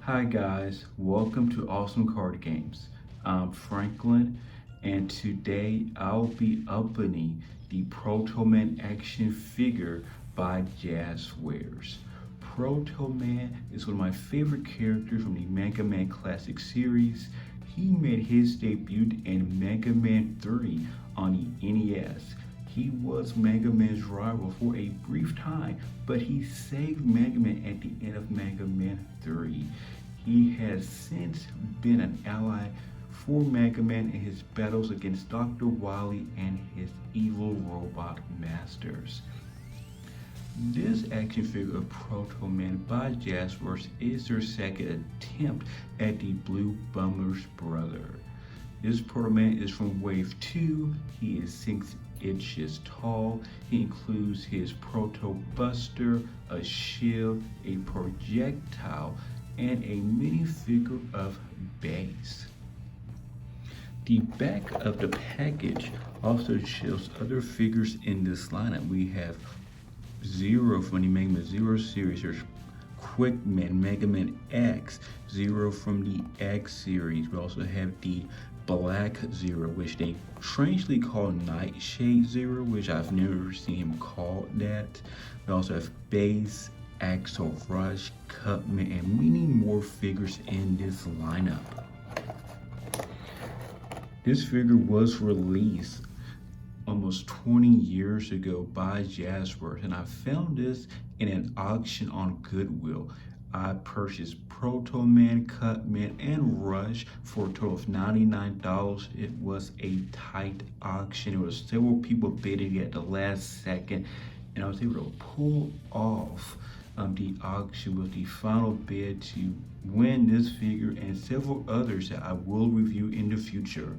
Hi guys, welcome to Awesome Card Games. I'm Franklin, and today I'll be opening the Proto Man action figure by Jazwares. Proto Man is one of my favorite characters from the Mega Man Classic series. He made his debut in Mega Man 3 on the NES. He was Mega Man's rival for a brief time, but he saved Mega Man at the end of Mega Man 3. He has since been an ally for Mega Man in his battles against Dr. Wily and his evil robot masters. This action figure of Proto Man by Jazwares is their second attempt at the Blue Bomber's brother. This Proto Man is from Wave 2. He is 6 inches tall. He includes his Proto Buster, a shield, a projectile, and a minifigure of Base. The back of the package also shows other figures in this lineup. We have Zero from the Mega Man Zero series. There's Quickman, Mega Man X, Zero from the X series. We also have the Black Zero, which they strangely call Nightshade Zero, which I've never seen him called that. We also have Base, Axel Rush, Cutman, and many more figures in this lineup. This figure was released almost 20 years ago by Jazwares, and I found this in an auction on Goodwill. I purchased Proto Man, Cutman, and Rush for a total of $99. It was a tight auction. There was several people bidding at the last second, and I was able to pull off the auction with the final bid to win this figure and several others that I will review in the future.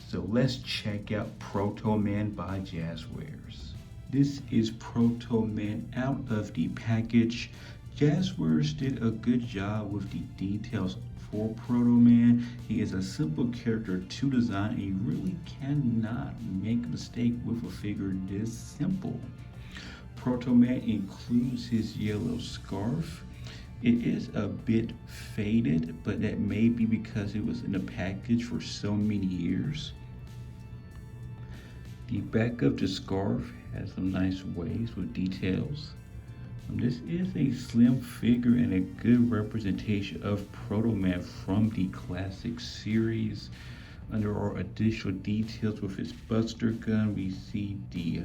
So let's check out Proto Man by Jazwares. This is Proto Man out of the package. Jazwares did a good job with the details for Proto Man. He is a simple character to design, and you really cannot make a mistake with a figure this simple. Proto Man includes his yellow scarf. It is a bit faded, but that may be because it was in the package for so many years. The back of the scarf has some nice waves with details. This is a slim figure and a good representation of Proto Man from the classic series. There are additional details with his Buster gun. We see the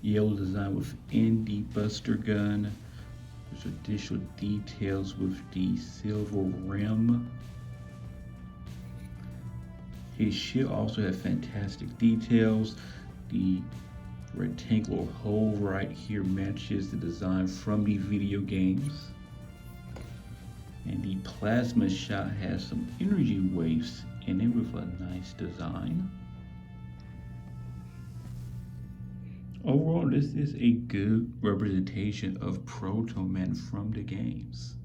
yellow design within the Buster gun. There's additional details with the silver rim. His shield also has fantastic details. The rectangular hole right here matches the design from the video games. And the plasma shot has some energy waves in it with a nice design. Overall, this is a good representation of Proto Man from the games.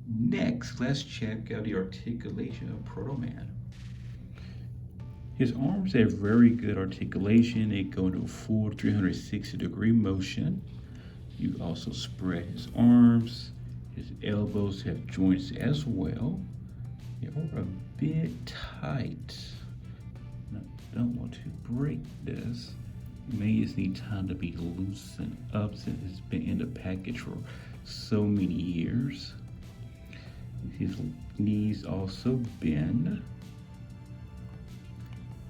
Next, let's check out the articulation of Proto Man. His arms have very good articulation. They go into a full 360-degree motion. You also spread his arms. His elbows have joints as well. They are a bit tight. I don't want to break this. You may just need time to be loosened up since it's been in the package for so many years. His knees also bend.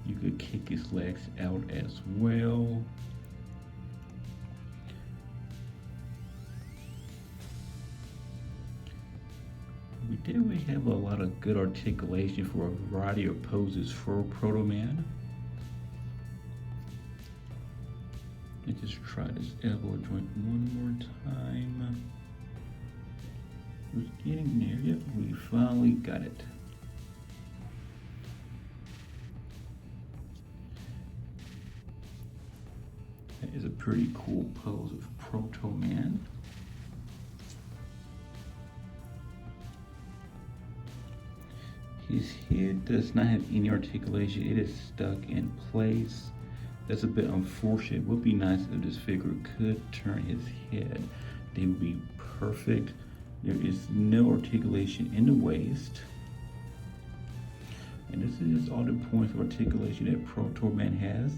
You could kick his legs out as well. We definitely have a lot of good articulation for a variety of poses for Proto Man. Let's just try this elbow joint one more time. We're getting there. Yep, we finally got it. That is a pretty cool pose of Proto Man. His head does not have any articulation. It is stuck in place. That's a bit unfortunate. It would be nice if this figure could turn his head. They would be perfect. There is no articulation in the waist. And this is all the points of articulation that Proto Man has.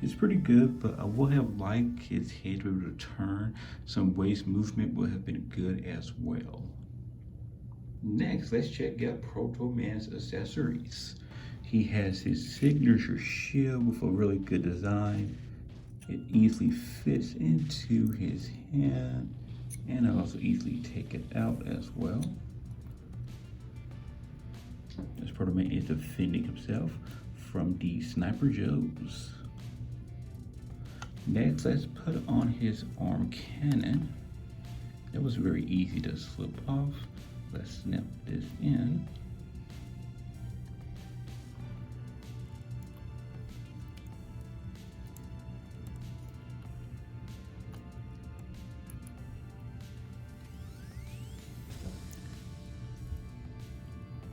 It's pretty good, but I would have liked his head to be able to turn. Some waist movement would have been good as well. Next, let's check out Proto Man's accessories. He has his signature shield with a really good design. It easily fits into his hand, and I also easily take it out as well. This Proto Man is defending himself from the Sniper Joes. Next, let's put on his arm cannon. That was very easy to slip off. Let's snap this in.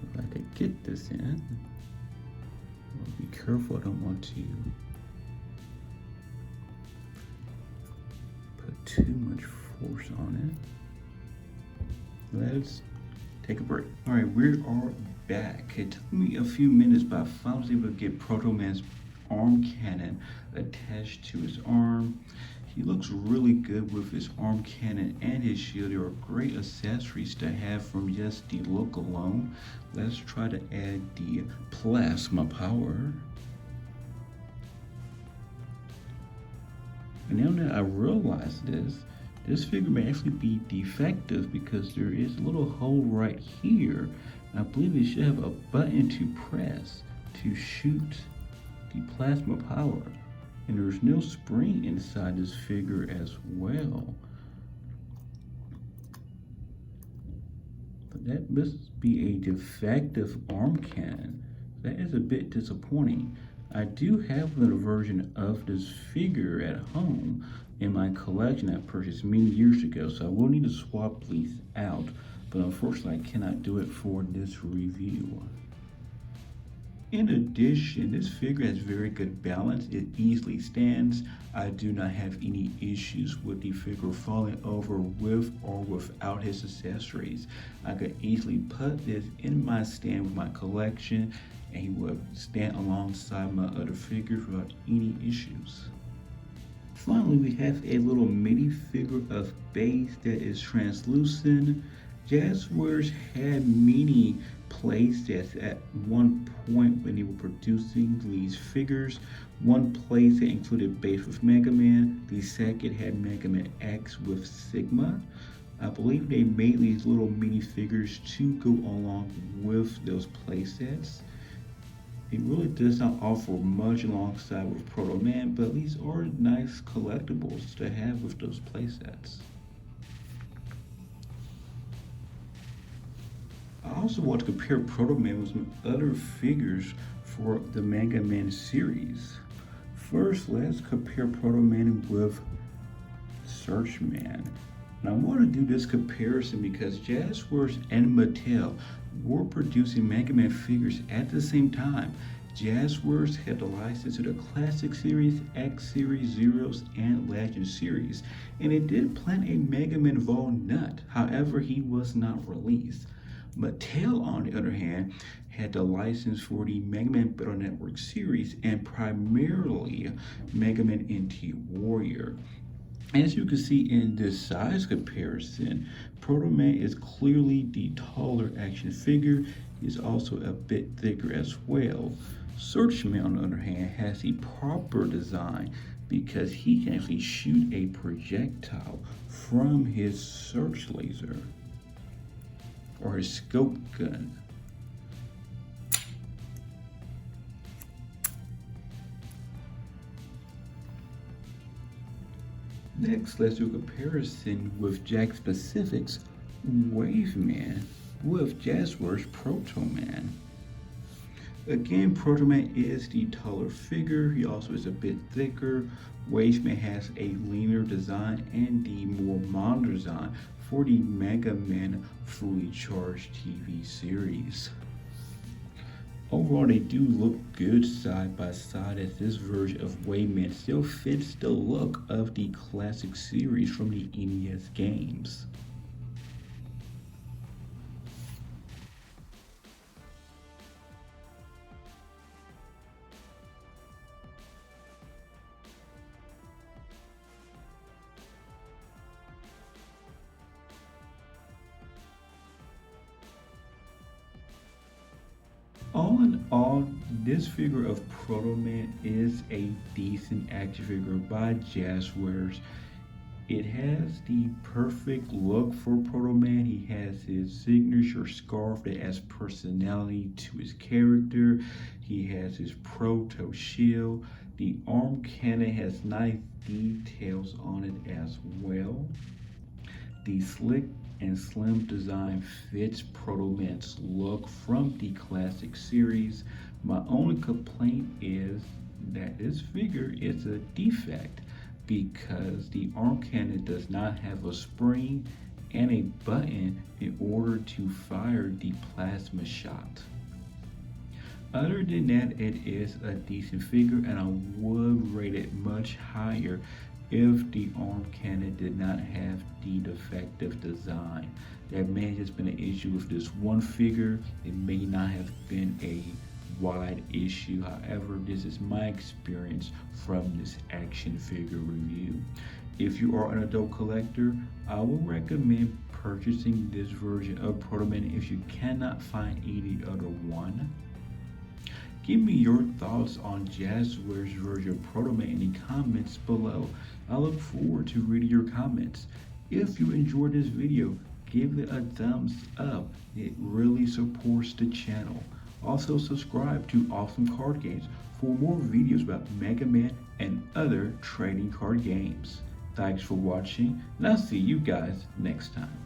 If I could get this in, be careful, I don't want to put too much force on it. Let's take a break. All right, we are back. It took me a few minutes, but I finally was able to get Proto Man's arm cannon attached to his arm. He looks really good with his arm cannon and his shield. They are great accessories to have from just the look alone. Let's try to add the plasma power. And now that I realize this figure may actually be defective because there is a little hole right here. I believe it should have a button to press to shoot the plasma power. And there's no spring inside this figure as well. But that must be a defective arm cannon. That is a bit disappointing. I do have another version of this figure at home in my collection I purchased many years ago, so I will need to swap these out, but unfortunately I cannot do it for this review. In addition, this figure has very good balance. It easily stands. I do not have any issues with the figure falling over with or without his accessories. I could easily put this in my stand with my collection and he would stand alongside my other figures without any issues. Finally, we have a little mini figure of base that is translucent. Jazwares had many playsets at one point when they were producing these figures. One playset included base with Mega Man. The second had Mega Man X with Sigma. I believe they made these little mini figures to go along with those playsets. It really does not offer much alongside with Proto Man, but these are nice collectibles to have with those playsets. I also want to compare Proto Man with some other figures for the Mega Man series. First, let's compare Proto Man with Search Man. And I want to do this comparison because Jazwares and Mattel were producing Mega Man figures at the same time. Jazwares had the license to the Classic Series, X Series, Zeros, and Legend Series, and it did plan a Mega Man Vol Nut. However, he was not released. Mattel, on the other hand, had the license for the Mega Man Battle Network series and primarily Mega Man NT Warrior. As you can see in this size comparison, Proto Man is clearly the taller action figure. He's also a bit thicker as well. Search Man, on the other hand, has the proper design because he can actually shoot a projectile from his search laser or his scope gun. Next, let's do a comparison with Jakks Pacific's Wave Man with Jazwares Proto Man. Again, Proto Man is the taller figure. He also is a bit thicker. Wave Man has a leaner design and the more modern design for the Mega Man Fully Charged TV series. Overall, they do look good side by side as this version of Wave Man still fits the look of the classic series from the NES games. all in all, this figure of Proto Man is a decent action figure by Jazwares. It has the perfect look for Proto Man. He has his signature scarf that adds personality to his character. He has his Proto shield. The arm cannon has nice details on it as well. The slick and slim design fits Proto Man's look from the classic series. My only complaint is that this figure is a defect because the arm cannon does not have a spring and a button in order to fire the plasma shot. Other than that, it is a decent figure, and I would rate it much higher if the arm cannon did not have the defective design. That may have just been an issue with this one figure. It may not have been a wide issue. However, this is my experience from this action figure review. If you are an adult collector, I would recommend purchasing this version of Proto Man if you cannot find any other one. Give me your thoughts on Jazwares' version of Proto Man in the comments below. I look forward to reading your comments. If you enjoyed this video, give it a thumbs up. It really supports the channel. Also subscribe to Awesome Card Games for more videos about Mega Man and other trading card games. Thanks for watching, and I'll see you guys next time.